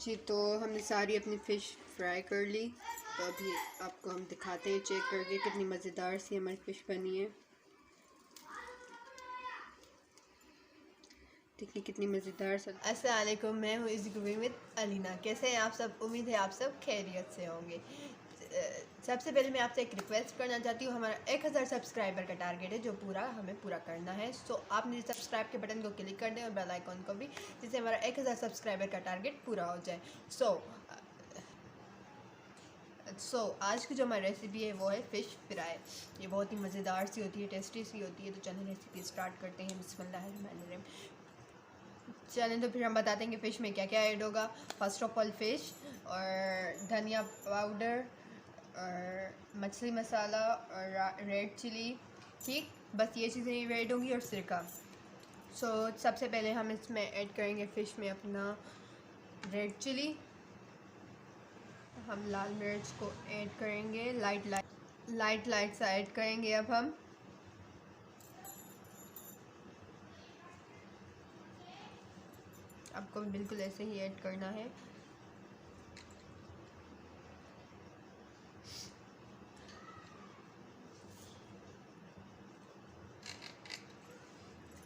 जी तो हमने सारी अपनी फ़िश फ्राई कर ली। तो अभी आपको हम दिखाते हैं चेक करके कितनी मज़ेदार सी हमारी फ़िश बनी है। देखिए कितनी मज़ेदार सा। अस्सलाम वालेकुम, मैं हूँ इज़ कुकिंग विद अलीना। कैसे हैं आप सब? उम्मीद है आप सब खैरियत से होंगे। सबसे पहले मैं आपसे एक रिक्वेस्ट करना चाहती हूँ। हमारा 1000 सब्सक्राइबर का टारगेट है जो हमें पूरा करना है। सो आपने सब्सक्राइब के बटन को क्लिक कर दें और बेल आइकॉन को भी, जिससे हमारा 1000 सब्सक्राइबर का टारगेट पूरा हो जाए। सो आज की जो हमारी रेसिपी है वो है फ़िश फ्राई। ये बहुत ही मज़ेदार सी होती है, टेस्टी सी होती है। तो चलिए रेसिपी स्टार्ट करते हैं। बिस्मिल्लाहिर्रहमानिर्रहीम। चलें तो फिर हम बताते हैं कि फ़िश में क्या क्या ऐड होगा। फ़र्स्ट ऑफ ऑल फ़िश और धनिया पाउडर और मछली मसाला और रेड चिली, ठीक, बस ये चीज़ें ऐड होंगी और सिरका। सबसे पहले हम इसमें ऐड करेंगे फ़िश में अपना रेड चिली। हम लाल मिर्च को ऐड करेंगे लाइट सा ऐड करेंगे। अब हम आपको बिल्कुल ऐसे ही ऐड करना है।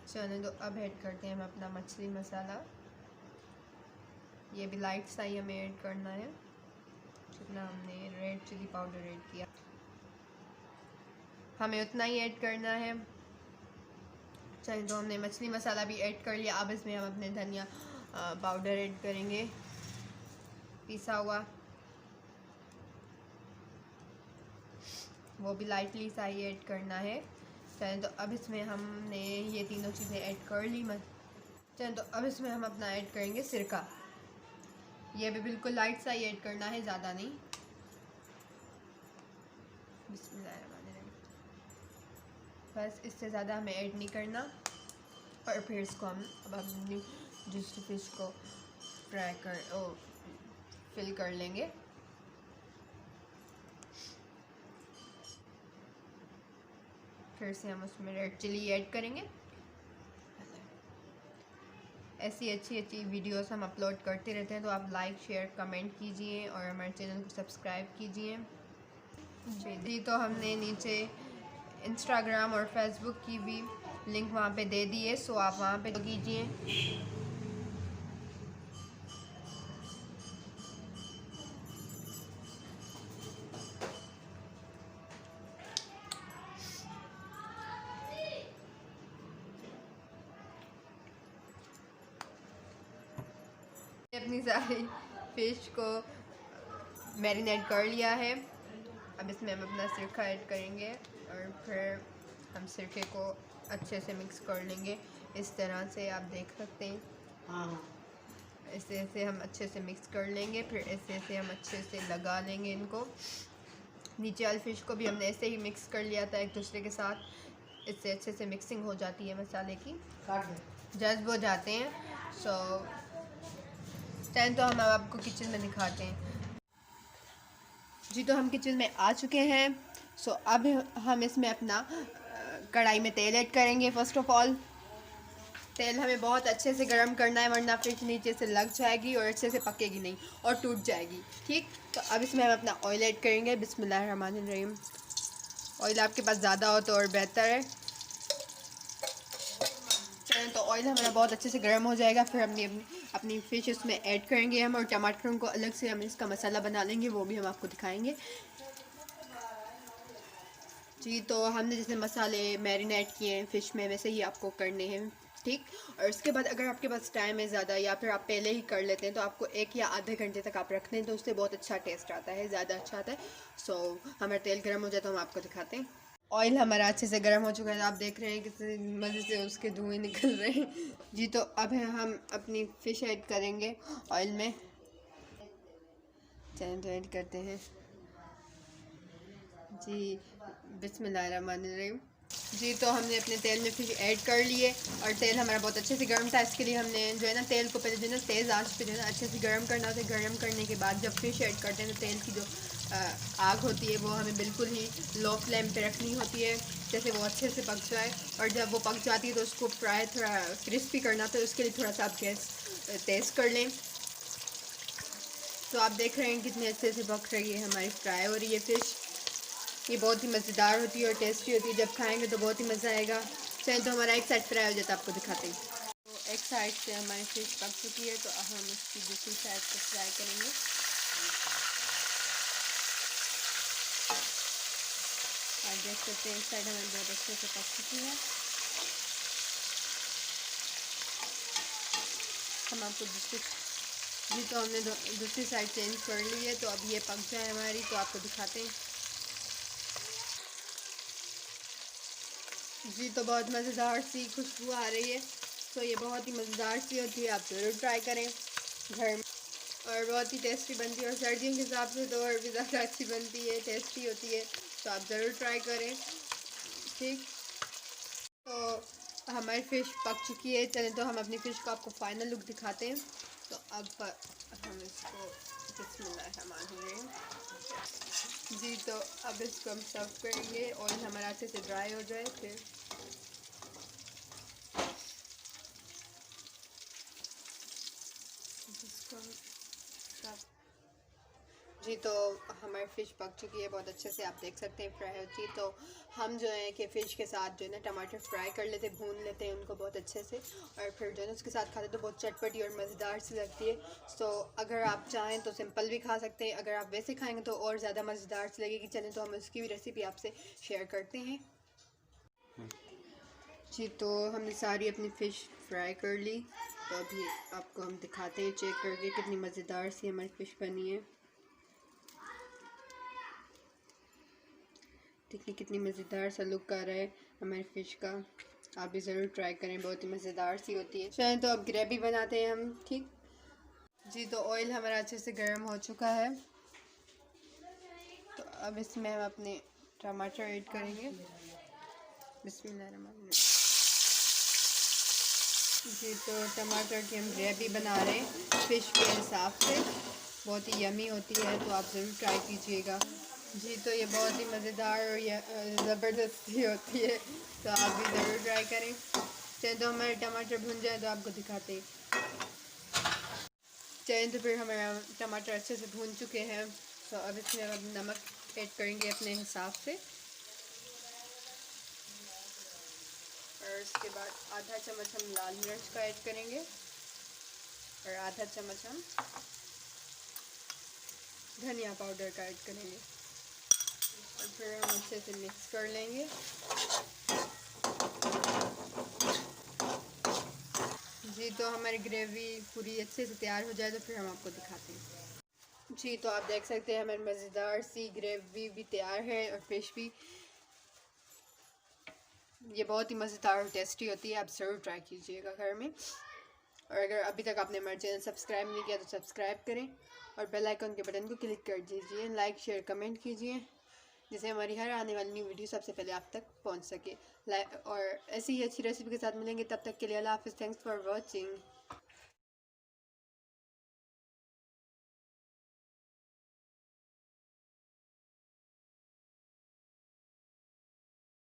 चलें तो अब ऐड करते हैं हम अपना मछली मसाला। ये भी लाइट सा ही हमें ऐड करना है, जितना हमने रेड चिली पाउडर ऐड किया हमें उतना ही ऐड करना है। चलिए तो हमने मछली मसाला भी ऐड कर लिया। अब इसमें हम अपने धनिया पाउडर ऐड करेंगे, पिसा हुआ, वो भी लाइटली सा ही ऐड करना है। चलें तो अब इसमें हमने ये तीनों चीज़ें ऐड कर ली। चलें तो अब इसमें हम अपना ऐड करेंगे सिरका। ये भी बिल्कुल लाइट सा ही ऐड करना है, ज़्यादा नहीं। बिस्मिल्लाहिर्रहमानिर्रहीम। बस इससे ज़्यादा हमें ऐड नहीं करना। और फिर इसको हम अब अपनी जिस फिश को फिल कर लेंगे। फिर से हम उसमें रेड चिली ऐड करेंगे। ऐसी अच्छी अच्छी वीडियोस हम अपलोड करते रहते हैं, तो आप लाइक शेयर कमेंट कीजिए और हमारे चैनल को सब्सक्राइब कीजिए। जी तो हमने नीचे इंस्टाग्राम और फेसबुक की भी लिंक वहाँ पे दे दी है, सो आप वहाँ पे कीजिए। अपनी सारी फ़िश को मैरिनेट कर लिया है। अब इसमें हम अपना सिरका ऐड करेंगे और फिर हम सिरके को अच्छे से मिक्स कर लेंगे। इस तरह से आप देख सकते हैं। हाँ, ऐसे हम अच्छे से मिक्स कर लेंगे। फिर ऐसे हम अच्छे से लगा लेंगे इनको। नीचे वाली फ़िश को भी हमने ऐसे ही मिक्स कर लिया था एक दूसरे के साथ। इससे अच्छे से मिक्सिंग हो जाती है, मसाले की जज्ब हो जाते हैं। तो हम अब आपको किचन में दिखाते हैं। जी तो हम किचन में आ चुके हैं। अब हम इसमें अपना कढ़ाई में तेल ऐड करेंगे। फ़र्स्ट ऑफ ऑल तेल हमें बहुत अच्छे से गर्म करना है, वरना फिश नीचे से लग जाएगी और अच्छे से पकेगी नहीं और टूट जाएगी, ठीक। तो अब इसमें हम अपना ऑयल ऐड करेंगे। बिस्मिल्लाहिर्रहमानिर्रहीम। ऑयल आपके पास ज़्यादा हो तो और बेहतर है। तो ऑयल हमारा बहुत अच्छे से गर्म हो जाएगा। फिर अपनी फ़िश इसमें ऐड करेंगे हम, और टमाटरों को अलग से हम इसका मसाला बना लेंगे, वो भी हम आपको दिखाएंगे। जी तो हमने जैसे मसाले मैरिनेट किए हैं फ़िश में, वैसे ही आपको करने हैं, ठीक। और उसके बाद अगर आपके पास टाइम है ज़्यादा, या फिर आप पहले ही कर लेते हैं, तो आपको 1 या आधे घंटे तक आप रख दें, तो उससे बहुत अच्छा टेस्ट आता है, ज़्यादा अच्छा आता है। हमारा तेल गर्म हो जाए तो हम आपको दिखाते हैं। ऑयल हमारा अच्छे से गर्म हो चुका है, आप देख रहे हैं कितने मज़े से उसके धुएँ निकल रहे हैं। जी तो अब हम अपनी फ़िश ऐड करेंगे ऑयल में। चलिए तो ऐड करते हैं। जी बिस्मिल्लाहिर्रहमानिर्रहीम। जी तो हमने अपने तेल में फ़िश ऐड कर लिए और तेल हमारा बहुत अच्छे से गर्म था। इसके लिए हमने जो है ना तेल को पहले जो है ना तेज़ आंच पे जो है ना अच्छे से गर्म करना होता है। गर्म करने के बाद जब फ़िश ऐड करते हैं तो तेल की जो आग होती है वो हमें बिल्कुल ही लो फ्लेम पे रखनी होती है, जैसे वो अच्छे से पक जाए। और जब वो पक जाती है तो उसको थोड़ा क्रिस्पी करना, तो उसके लिए थोड़ा सा आप गैस तेज़ कर लें। तो आप देख रहे हैं कितने अच्छे से पक रही है हमारी फ्राई हो रही है फ़िश। ये बहुत ही मज़ेदार होती है और टेस्टी होती है, जब खाएंगे तो बहुत ही मज़ा आएगा। चलिए तो हमारा एक साइड फ्राई हो जाता है, आपको दिखाते हैं। तो एक साइड से हमारी फ़िश पक चुकी है, तो अब हम इसकी दूसरी साइड को फ्राई करेंगे। आप देख सकते हैं एक साइड हमारी बहुत अच्छे से पक चुकी है। हम आपको जी तो हमने दूसरी साइड चेंज कर ली है, तो अब ये पक जाए हमारी तो आपको दिखाते हैं। जी तो बहुत मज़ेदार सी खुशबू आ रही है, तो ये बहुत ही मज़ेदार सी होती है, आप ज़रूर ट्राई करें घर में और बहुत ही टेस्टी बनती है और सर्दियों के हिसाब से तो और भी ज़्यादा अच्छी बनती है, टेस्टी होती है, तो आप ज़रूर ट्राई करें। ठीक, तो हमारी फ़िश पक चुकी है। चलें तो हम अपनी फ़िश का आपको फ़ाइनल लुक दिखाते हैं। तो अब हम इसको बिस्मिल्लाहिर्रहमानिर्रहीम जी तो अब इसको हम सर्व करेंगे, ऑयल हमारा अच्छे से ड्राई हो जाए फिर इसको सर्व। जी तो हमारी फ़िश पक चुकी है बहुत अच्छे से, आप देख सकते हैं फ्राई हो चुकी। तो हम जो है कि फ़िश के साथ जो है ना टमाटर फ्राई कर लेते हैं, भून लेते हैं उनको बहुत अच्छे से और फिर जो है ना उसके साथ खाते तो बहुत चटपटी और मज़ेदार सी लगती है। तो अगर आप चाहें तो सिंपल भी खा सकते हैं, अगर आप वैसे खाएंगे तो और ज़्यादा मज़ेदार सी लगेगी। चलें तो हम उसकी भी रेसिपी आपसे शेयर करते हैं। जी तो हमने सारी अपनी फ़िश फ्राई कर ली, तो अभी आपको हम दिखाते हैं चेक करके कितनी मज़ेदार सी हमारी फ़िश बनी है। देखिए कितनी मज़ेदार सा लुक आ रहा है हमारी फ़िश का, आप भी ज़रूर ट्राई करें, बहुत ही मज़ेदार सी होती है। चलें तो अब ग्रेवी बनाते हैं हम। ठीक, जी तो ऑयल हमारा अच्छे से गर्म हो चुका है, तो अब इसमें हम अपने टमाटर ऐड करेंगे। बिस्मिल्लाहिर्रहमानिर्रहीम। जी तो टमाटर की हम ग्रेवी बना रहे हैं फ़िश के हिसाब से, बहुत ही यमी होती है, तो आप ज़रूर ट्राई कीजिएगा। जी तो ये बहुत ही मज़ेदार और ज़बरदस्ती होती है, तो आप भी ज़रूर ट्राई करें। चलिए तो हमारे टमाटर भुन जाए तो आपको दिखाते हैं। चलिए तो फिर हमारा टमाटर अच्छे से भून चुके हैं, तो अब इसमें हम नमक ऐड करेंगे अपने हिसाब से और उसके बाद आधा चम्मच हम लाल मिर्च का ऐड करेंगे और आधा चम्मच हम धनिया पाउडर का ऐड करेंगे और फिर हम अच्छे से मिक्स कर लेंगे। जी तो हमारी ग्रेवी पूरी अच्छे से तैयार हो जाए तो फिर हम आपको दिखाते हैं। जी तो आप देख सकते हैं हमारी मज़ेदार सी ग्रेवी भी तैयार है और फिश भी, ये बहुत ही मज़ेदार और टेस्टी होती है, आप ज़रूर ट्राई कीजिएगा घर में। और अगर अभी तक आपने हमारा चैनल सब्सक्राइब नहीं किया तो सब्सक्राइब करें और बेल आइकन के बटन को क्लिक कर दीजिए, लाइक शेयर कमेंट कीजिए, जिससे हमारी हर आने वाली न्यू वीडियो सबसे पहले आप तक पहुंच सके। और ऐसी ही अच्छी रेसिपी के साथ मिलेंगे, तब तक के लिए अल्लाह हाफ़िज़। Thanks for watching.